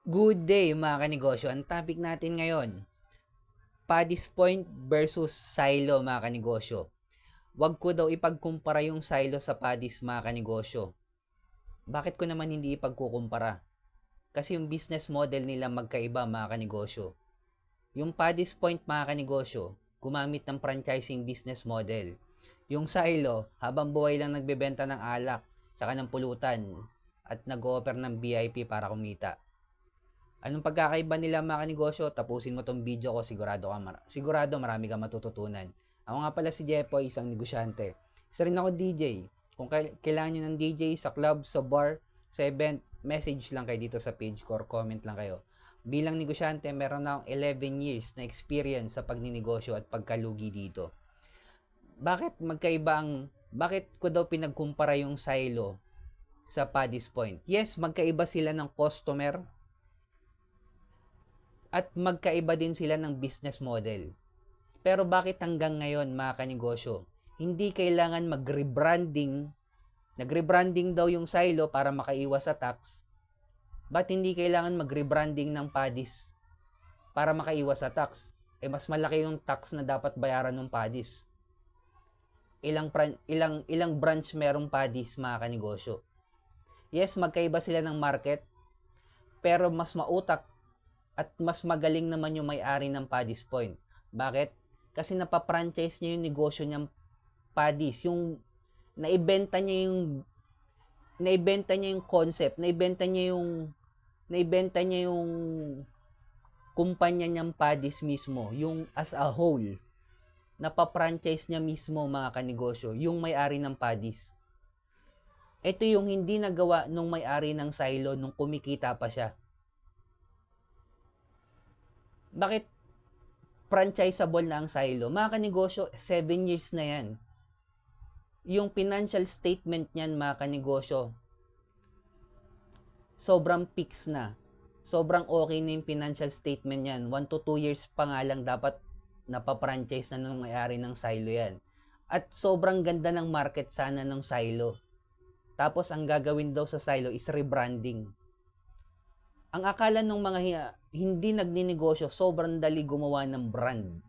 Good day mga kanegosyo. Ang topic natin ngayon, Paddy's Point versus Silo mga kanegosyo. Huwag ko daw ipagkumpara yung Silo sa Paddy's mga kanegosyo. Bakit ko naman hindi ipagkukumpara? Kasi yung business model nila magkaiba mga kanegosyo. Yung Paddy's Point mga kanegosyo, gumamit ng franchising business model. Yung Silo, habang buhay lang nagbebenta ng alak, tsaka ng pulutan, at nag-offer ng VIP para kumita. Anong pagkakaiba nila mga negosyo? Tapusin mo tong video ko, sigurado marami kang matututunan. Ako nga pala si Jepoy, isang negosyante. Isa rin ako DJ. Kung kailangan nyo ng DJ sa club, sa bar, sa event, message lang kayo dito sa page ko or comment lang kayo. Bilang negosyante, meron na akong 11 years na experience sa pagninegosyo at pagkalugi dito. Bakit ko daw pinagkumpara yung Silo sa Paddy's Point? Yes, magkaiba sila ng customer, at magkaiba din sila ng business model. Pero bakit hanggang ngayon mga kanegosyo, hindi kailangan mag-rebranding? Nag-rebranding daw yung Silo para makaiwas sa tax. Ba't hindi kailangan mag-rebranding ng Paddy's para makaiwas sa tax? Mas malaki yung tax na dapat bayaran ng Paddy's. Ilang branch merong Paddy's mga kanegosyo. Yes, magkaiba sila ng market, pero mas mautak at mas magaling naman yung may-ari ng Paddy's Point. Bakit? Kasi napapranchise niya yung negosyo niyang Paddy's. Yung naibenta niya yung concept, naibenta niya yung kumpanya niyang Paddy's mismo, yung as a whole. Napapranchise niya mismo mga kanegosyo, yung may-ari ng Paddy's. Ito yung hindi nagawa nung may-ari ng Silo nung kumikita pa siya. Bakit franchisable na ang Silo? Mga kanegosyo, 7 years na yan. Yung financial statement niyan, mga kanegosyo, sobrang fix na. Sobrang okay na yung financial statement niyan. 1 to 2 years pa nga lang dapat napapranchise na nung may-ari ng Silo yan. At sobrang ganda ng market sana ng Silo. Tapos ang gagawin daw sa Silo is rebranding. Ang akala ng mga hindi nagninegosyo, sobrang dali gumawa ng brand.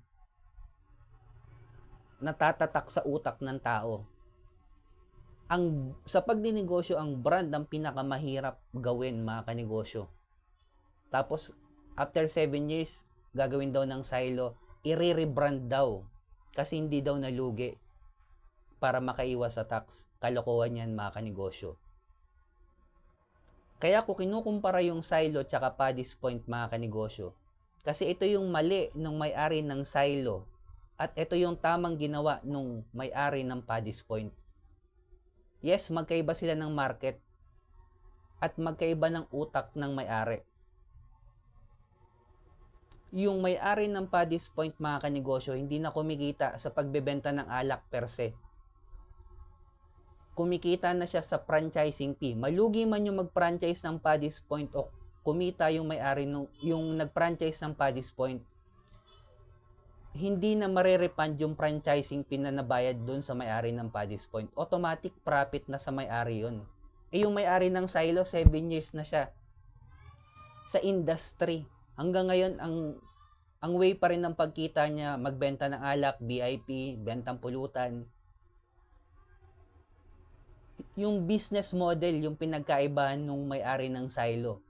Natatatak sa utak ng tao. Sa pagninegosyo, ang brand ang pinakamahirap gawin mga kanegosyo. Tapos, after 7 years, gagawin daw ng Silo, i-rebrand daw. Kasi hindi daw nalugi para makaiwas sa tax. Kalokohan yan mga kanegosyo. Kaya ko kinukumpara yung Silo tsaka Paddy's Point mga kanegosyo. Kasi ito yung mali ng may-ari ng Silo. At ito yung tamang ginawa nung may-ari ng Paddy's Point. Yes, magkaiba sila ng market. At magkaiba ng utak ng may-ari. Yung may-ari ng Paddy's Point mga kanegosyo, hindi na kumikita sa pagbebenta ng alak per se. Kumikita na siya sa franchising fee. Malugi man yung mag-franchise ng Paddy's Point o kumita yung may-ari yung nag-franchise ng Paddy's Point, hindi na marerepand yung franchising fee na nabayad doon sa may-ari ng Paddy's Point. Automatic profit na sa may-ari yun. Yung may-ari ng Silo, 7 years na siya sa industry. Hanggang ngayon, ang way pa rin ng pagkita niya, magbenta ng alak, VIP, bentang pulutan. Yung business model, yung pinagkaibahan nung may-ari ng Silo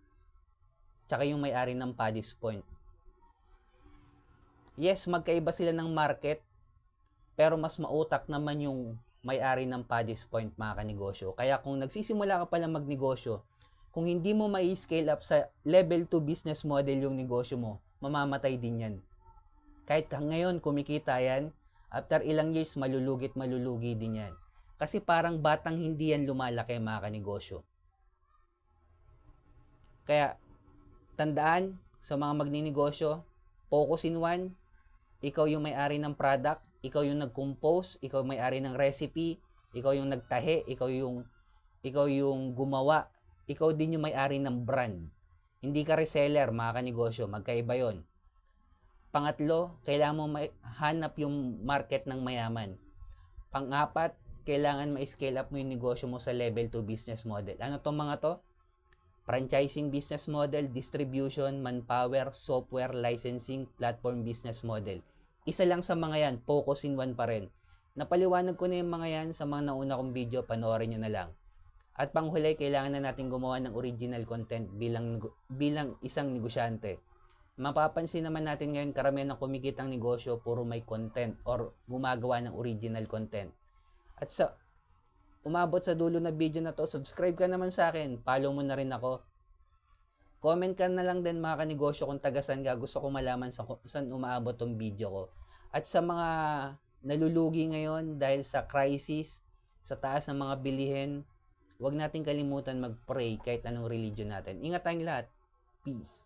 tsaka yung may-ari ng Paddy's Point. Yes, magkaiba sila ng market, pero mas mautak naman yung may-ari ng Paddy's Point mga kanegosyo. Kaya kung nagsisimula ka pala magnegosyo, kung hindi mo mai-scale up sa level 2 business model yung negosyo mo, mamamatay din yan. Kahit ngayon kumikita yan, after ilang years malulugi din yan. Kasi parang batang hindi yan lumalaki mga kanegosyo. Kaya, tandaan sa mga magninegosyo, focus in one, ikaw yung may-ari ng product, ikaw yung nag-compose, ikaw yung may-ari ng recipe, ikaw yung nagtahe, ikaw yung gumawa, ikaw din yung may-ari ng brand. Hindi ka reseller mga kanegosyo, magkaiba yon. Pangatlo, kailangan mo hanap yung market ng mayaman. Pang-apat, kailangan ma-scale up mo yung negosyo mo sa level 2 business model. Ano tong mga to? franchising business model, distribution, manpower, software, licensing, platform business model. Isa lang sa mga yan, focus in one pa rin. Napaliwanag ko na yung mga yan sa mga nauna kong video, panoorin nyo na lang. At panghuli, kailangan na natin gumawa ng original content bilang isang negosyante. Mapapansin naman natin ngayon, karamihan ng kumikitang negosyo, puro may content or gumagawa ng original content. At sa umabot sa dulo na video na to, subscribe ka naman sa akin, follow mo na rin ako. Comment ka na lang din mga kanegosyo kung tagasan ka, gusto ko malaman saan umaabot tong video ko. At sa mga nalulugi ngayon dahil sa crisis, sa taas ng mga bilihin, huwag natin kalimutan mag-pray kahit anong religion natin. Ingat tayong lahat. Peace.